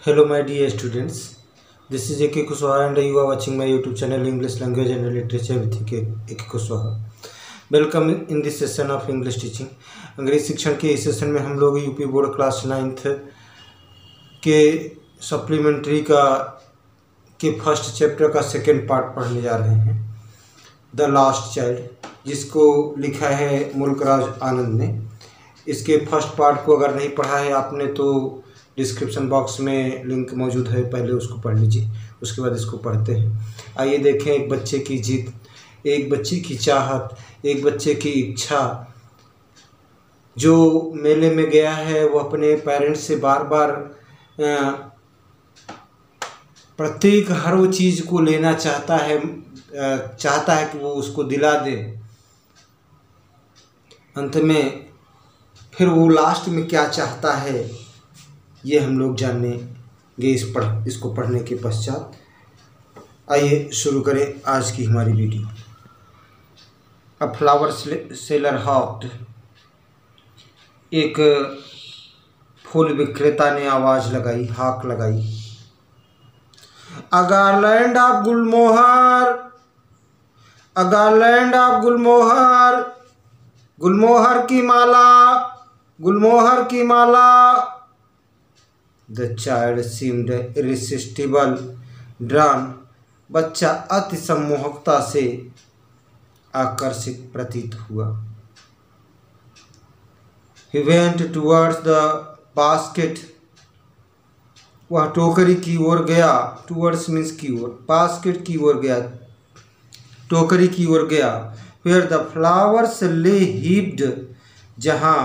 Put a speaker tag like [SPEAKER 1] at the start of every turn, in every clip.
[SPEAKER 1] Hello, my dear students. This is A.K. Kushwaha and you are watching my YouTube channel English Language and Literature with A.K. Kushwaha. Welcome in this session of English teaching. अंग्रेजी शिक्षण के इस session में हम लोग UP board class 9th के supplementary के first chapter का सेकेंड पार्ट पढ़ने जा रहे हैं, द लास्ट चाइल्ड, जिसको लिखा है मुल्कराज आनंद ने। इसके फर्स्ट पार्ट को अगर नहीं पढ़ा है आपने तो डिस्क्रिप्शन बॉक्स में लिंक मौजूद है, पहले उसको पढ़ लीजिए, उसके बाद इसको पढ़ते हैं। आइए देखें। एक बच्चे की जिद, एक बच्चे की चाहत, एक बच्चे की इच्छा। जो मेले में गया है वो अपने पेरेंट्स से बार बार प्रत्येक हर वो चीज़ को लेना चाहता है कि वो उसको दिला दे। अंत में फिर वो लास्ट में क्या चाहता है ये हम लोग जानेंगे इसको पढ़ने के पश्चात। आइए शुरू करें आज की हमारी video. A flower seller hawked, एक फूल विक्रेता ने आवाज़ लगाई, हाक लगाई। A garland of gulmohar, a garland of gulmohar, गुलमोहर की माला, गुलमोहर की माला। The child seemed irresistible, drawn. बच्चा अति सम्मोहकता से आकर्षित प्रतीत हुआ। He went towards the basket. वह टोकरी की ओर गया। Towards means की ओर, basket की ओर गया, टोकरी की ओर गया। Where the flowers lay heaped, जहाँ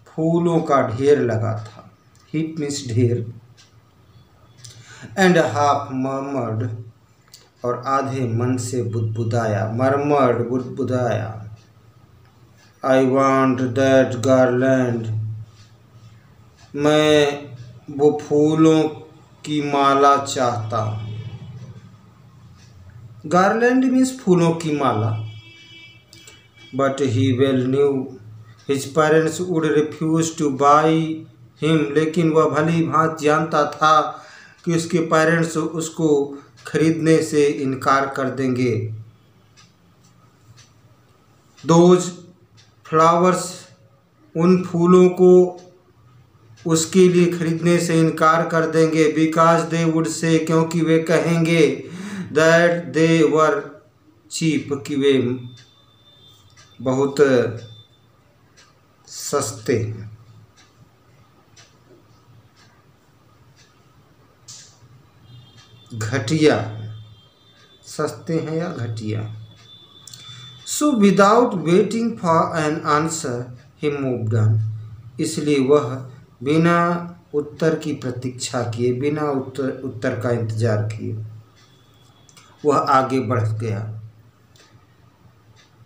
[SPEAKER 1] फूलों का ढेर लगा था। Heap means ढेर। And half murmured, और आधे मन से बुदबुदाया। murmured बुदबुदाया। I want that garland, मैं वो फूलों की माला चाहता हूँ। Garland means फूलों की माला। But he well knew his parents would refuse to buy him, लेकिन वह भली भांति जानता था कि उसके पेरेंट्स उसको खरीदने से इनकार कर देंगे। Those flowers, उन फूलों को उसके लिए खरीदने से इनकार कर देंगे। Because they would say, क्योंकि वे कहेंगे that they were cheap, कि वे बहुत सस्ते हैं। घटिया, सस्ते हैं या घटिया। So without waiting for an answer, he moved on. इसलिए वह बिना उत्तर की प्रतीक्षा किए, बिना उत्तर का इंतजार किए वह आगे बढ़ गया।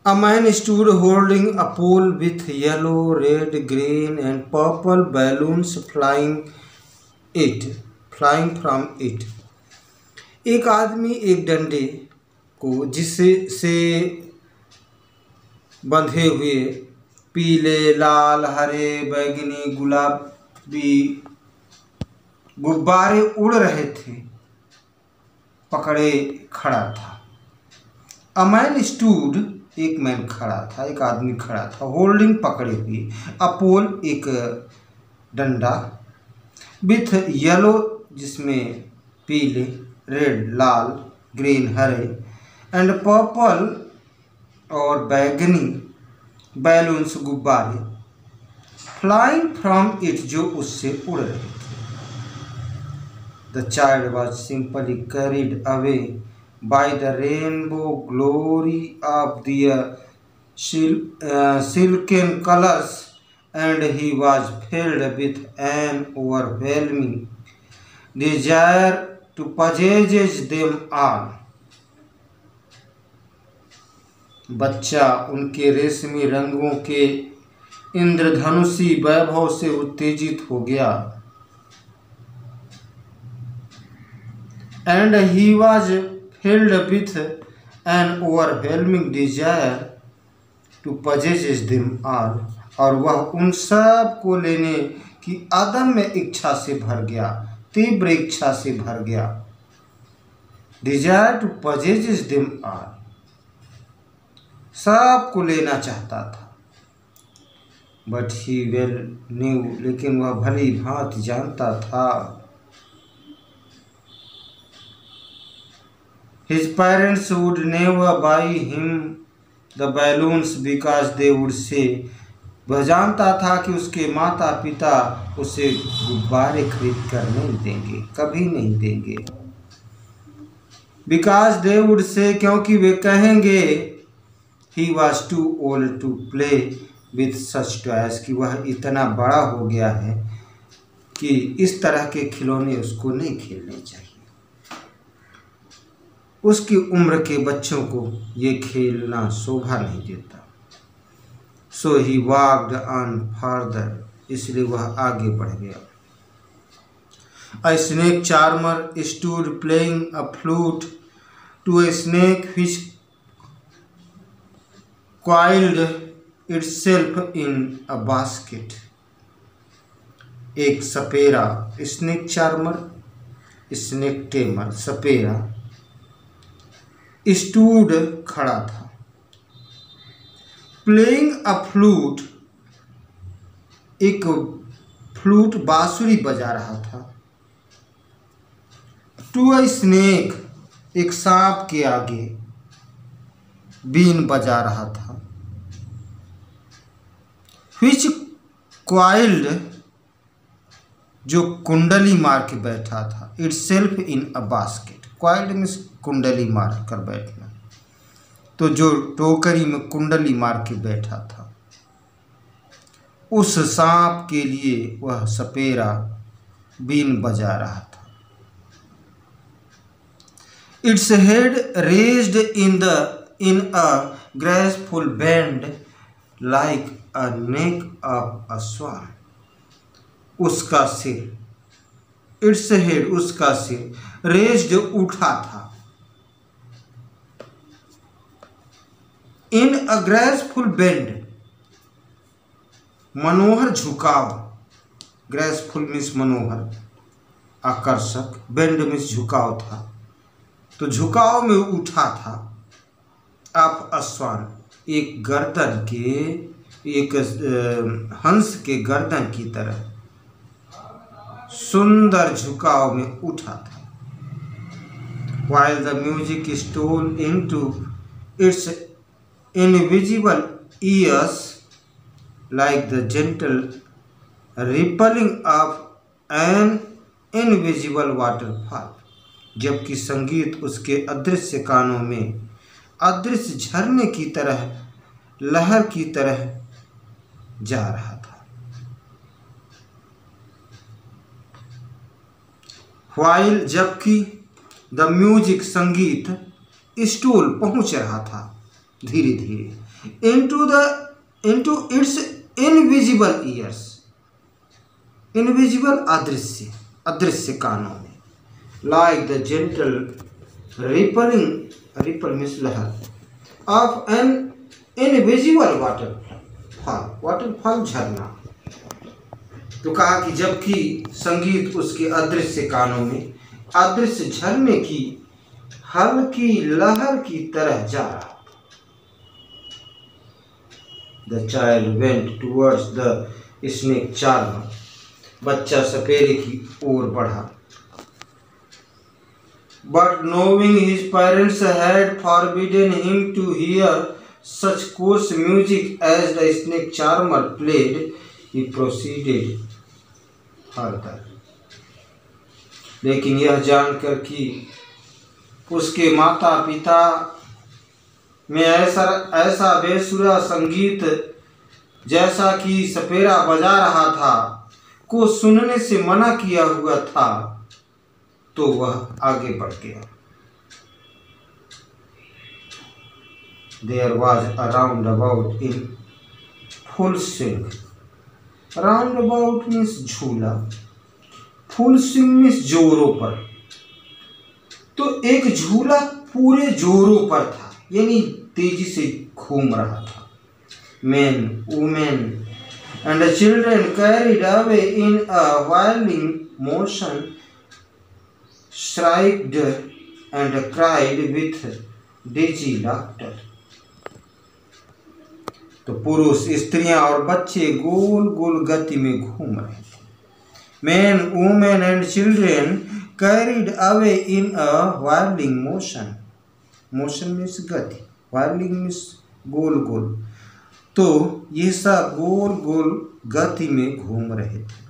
[SPEAKER 1] A man stood holding a pole with yellow, red, green and purple balloons flying from it. एक आदमी एक डंडे को जिससे बंधे हुए पीले, लाल, हरे, बैंगनी, गुलाबी गुब्बारे उड़ रहे थे पकड़े खड़ा था। अ मैन स्टूड, एक मैन खड़ा था, एक आदमी खड़ा था। होल्डिंग, पकड़े हुए। अ पोल, एक डंडा। विथ येलो, जिसमें पीले, red, Lal, green, Hare, and purple, और बैगनी, बैलून्स, गुब्बारे। फ्लाइंग फ्रॉम इट, जो उससे उड़ रहे थे। The child was simply carried away by the rainbow glory of their silken colors, and he was filled with an overwhelming desire to possess them all. बच्चा उनके रेशमी रंगों के इंद्रधनुषी वैभव से उत्तेजित हो गया। And he was filled with an overwhelming desire to possess them all, और वह उन सब को लेने की अदम्य इच्छा से भर गया। तीव्र इच्छा से भर गया। Desire to possess them all, सबको लेना चाहता था। बट ही वेल न्यू, लेकिन वह भली भांति जानता था, his parents would never buy him the balloons because they would say, वह जानता था कि उसके माता पिता उसे गुब्बारे खरीद कर नहीं देंगे, कभी नहीं देंगे। Because they would say, क्योंकि वे कहेंगे, he was too old to play with such toys, कि वह इतना बड़ा हो गया है कि इस तरह के खिलौने उसको नहीं खेलने चाहिए। उसकी उम्र के बच्चों को ये खेलना शोभा नहीं देता। So he walked on further, इसलिए वह आगे बढ़ गया। A snake charmer stood playing a flute to a snake which coiled itself in a basket. एक सपेरा, स्नेक चार्मर, स्नेक टेमर, सपेरा स्टूड खड़ा था, प्लेइंग अ फ्लूट, एक फ्लूट बांसुरी बजा रहा था, टू अ स्नेक, एक सांप के आगे बीन बजा रहा था, व्हिच क्वाइल्ड, जो कुंडली मार के बैठा था, itself in a basket, coiled means कुंडली मार कर बैठना, तो जो टोकरी में कुंडली मार के बैठा था, उस सांप के लिए वह सपेरा बीन बजा रहा था। Its head raised in a graceful bend like a neck of a swan, उसका सिर, इट्स हेड, उसका सिर, रेज्ड, उठा था, इन अ ग्रेसफुल बेंड, मनोहर झुकाव, ग्रेसफुल मीन्स मनोहर, आकर्षक, बेंड मीन्स झुकाव था, तो झुकाव में उठा था। ऑफ अश्वान, एक गर्दन के, एक हंस के गर्दन की तरह सुंदर झुकाव में उठा था। While the music stole into its invisible ears like the gentle rippling of an invisible waterfall, जबकि संगीत उसके अदृश्य कानों में अदृश्य झरने की तरह, लहर की तरह जा रहा था। While, जबकि द म्यूजिक, संगीत, स्टूल, पहुंच रहा था धीरे धीरे, into its invisible ears, invisible, अदृश्य, अदृश्य कानों में, like the gentle rippling, ripple means लहर, of an invisible waterfall, waterfall झरना। तो कहा कि जबकि संगीत उसके अदृश्य कानों में अदृश्य झरने की हल्की लहर की तरह जा रहा। The child went towards the snake charmer, बच्चा सपेरे की ओर बढ़ा। But knowing his parents had forbidden him to hear such coarse music as the snake charmer played, he proceeded further. लेकिन यह जानकर कि उसके माता पिता में ऐसा बेसुरा संगीत जैसा कि सपेरा बजा रहा था को सुनने से मना किया हुआ था, तो वह आगे बढ़ गया। There was a roundabout in full swing. Roundabout means झूला, full swing means जोरों पर। तो एक झूला पूरे जोरों पर था, यानी तेजी से घूम रहा था। Men, women and children carried away in a whirling motion shrieked and cried with dizzy laughter। तो पुरुष, स्त्रियां और बच्चे गोल गोल गति में घूम रहे थे। Men, women and children carried away in a whirling motion। Motion means गति, whirling मीन्स गोल गोल। तो ये सब गोल गोल गति में घूम रहे थे।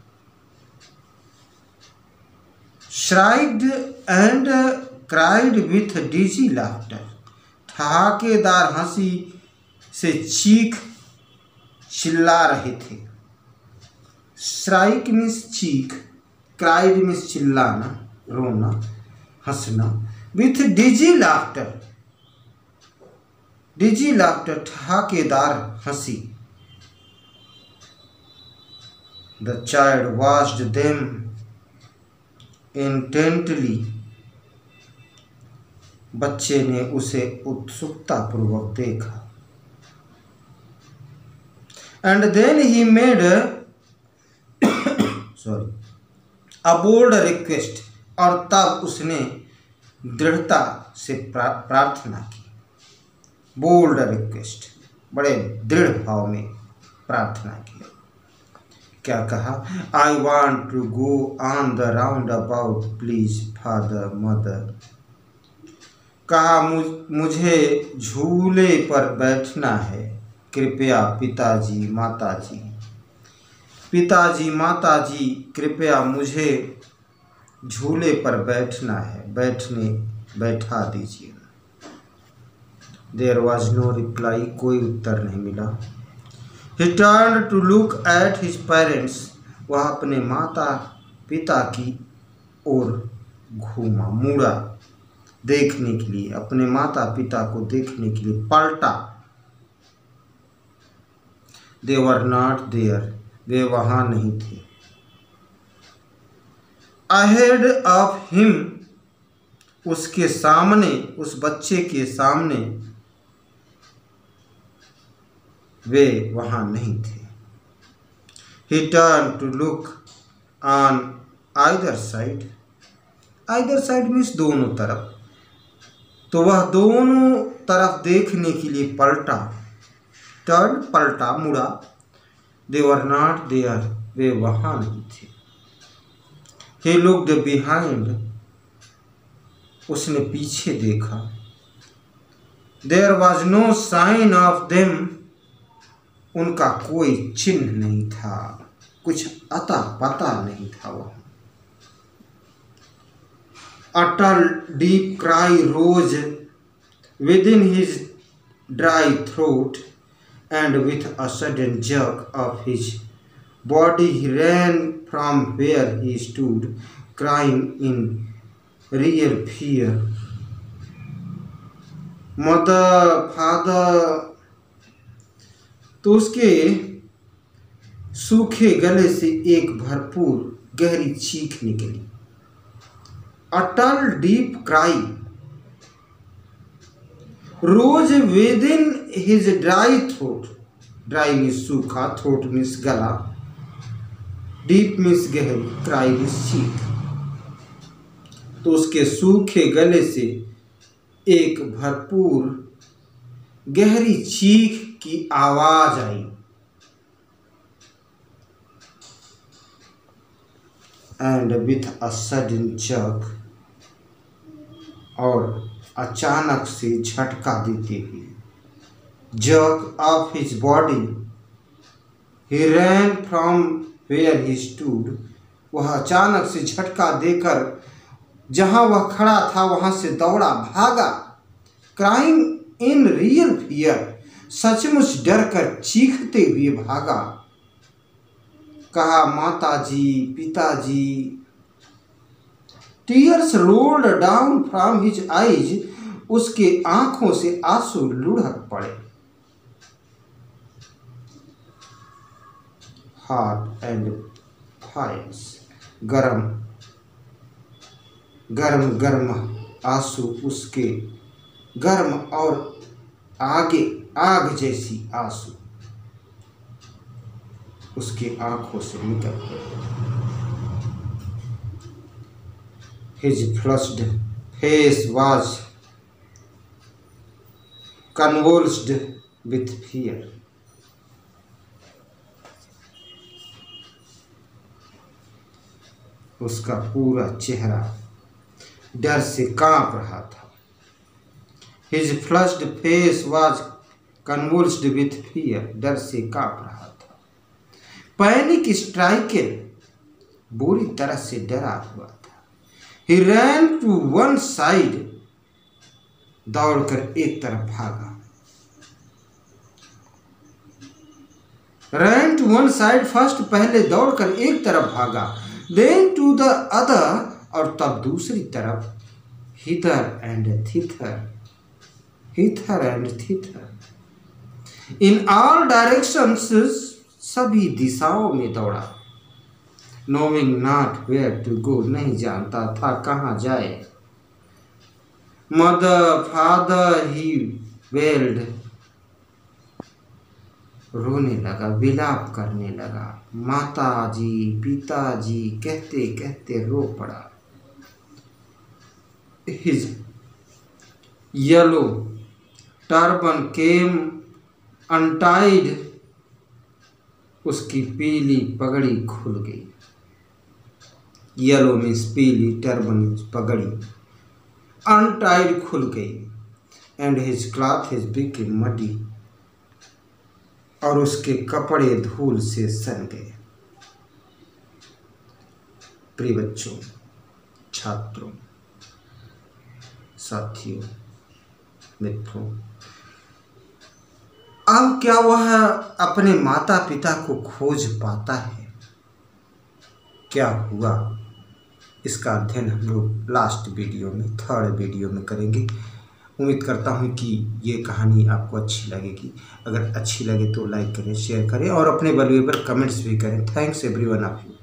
[SPEAKER 1] Shrieked and cried with dizzy laughter। ठहाकेदार हंसी से चीख चिल्ला रहे थे। श्राइक मीन्स चीख, क्राइड मीन्स चिल्लाना, रोना, हंसना। With dizzy laughter, dizzy laughter ठहाकेदार हंसी। The child watched them intently. बच्चे ने उसे उत्सुकता पूर्वक देखा। And then he made a bold request। और तब उसने दृढ़ता से प्रार्थना की। बोल्ड रिक्वेस्ट, बड़े दृढ़ भाव में प्रार्थना की। क्या कहा? I want to go on the roundabout, please father, mother। कहा मुझे झूले पर बैठना है, कृपया पिताजी माताजी। पिताजी माताजी, कृपया मुझे झूले पर बैठना है, बैठा दीजिए। There was no reply। कोई उत्तर नहीं मिला। He turned to look at his parents। वह अपने माता पिता की ओर घूमा, मुड़ा देखने के लिए, अपने माता पिता को देखने के लिए पलटा। They were not there। वे वहां नहीं थे। Ahead of him। उसके सामने, उस बच्चे के सामने वे वहां नहीं थे। He turned to look on either side। either side means दोनों तरफ। तो वह दोनों तरफ देखने के लिए पलटा। टर्न पलटा, मुड़ा। They were not there। वे वहां नहीं थे। He looked behind। उसने पीछे देखा। There was no sign of them। उनका कोई चिन्ह नहीं था, कुछ अता पता नहीं था वह। A deep cry rose within his dry throat, and with a sudden jerk of his body he ran from where he stood, crying in real fear, "Mother, father"। तो उसके सूखे गले से एक भरपूर गहरी चीख निकली। A deep cry rose within his dry throat। dry means सूखा, throat means गला, deep means गहरी, cry means चीख। तो उसके सूखे गले से एक भरपूर गहरी चीख की आवाज आई। And with a sudden jerk। और अचानक से झटका देते हुए, jerk of his body, he ran from where he stood। वह अचानक से झटका देकर जहां वह खड़ा था वहां से दौड़ा, भागा। crying in real fear। सचमुच डर कर चीखते हुए भागा। कहा, माताजी, पिताजी। Tears rolled down from his eyes। उसके आंखों से आंसू लुढ़क पड़े। Hot and fires। गरम गरम आंसू उसके, गर्म और आगे आग जैसी आंसू उसके आंखों से निकल पड़े। His flushed face was convulsed with fear. उसका पूरा चेहरा डर से कांप रहा था। His flushed face was convulsed with fear. डर से कांप रहा था। पैनिक स्ट्राइकन, बुरी तरह से डरा हुआ था। He ran to one side. दौड़कर एक तरफ भागा। Ran to one side first, पहले दौड़कर एक तरफ भागा। Then to the other, और तब दूसरी तरफ। Hither and thither. Hither and thither. In all directions, सभी दिशाओं में दौड़ा। Knowing not where to go, नहीं जानता था कहाँ जाए। Mother, father, he wailed. रोने लगा, विलाप करने लगा। माताजी, पिताजी कहते कहते रो पड़ा। His yellow turban came untied. उसकी पीली पगड़ी खुल गई। येलो मीन्स पीली, टर्बन मीन्स पगड़ी। अनटाइड खुल गई। And his cloth is become muddy, और उसके कपड़े धूल से सन गए। प्रिय बच्चों, छात्रों, साथियों, मित्रों, अब क्या वह अपने माता पिता को खोज पाता है? क्या हुआ? इसका अध्ययन हम लोग लास्ट वीडियो में, थर्ड वीडियो में करेंगे। उम्मीद करता हूँ कि ये कहानी आपको अच्छी लगेगी। अगर अच्छी लगे तो लाइक करें, शेयर करें और अपने वैल्यूएबल कमेंट्स भी करें। Thanks everyone of you.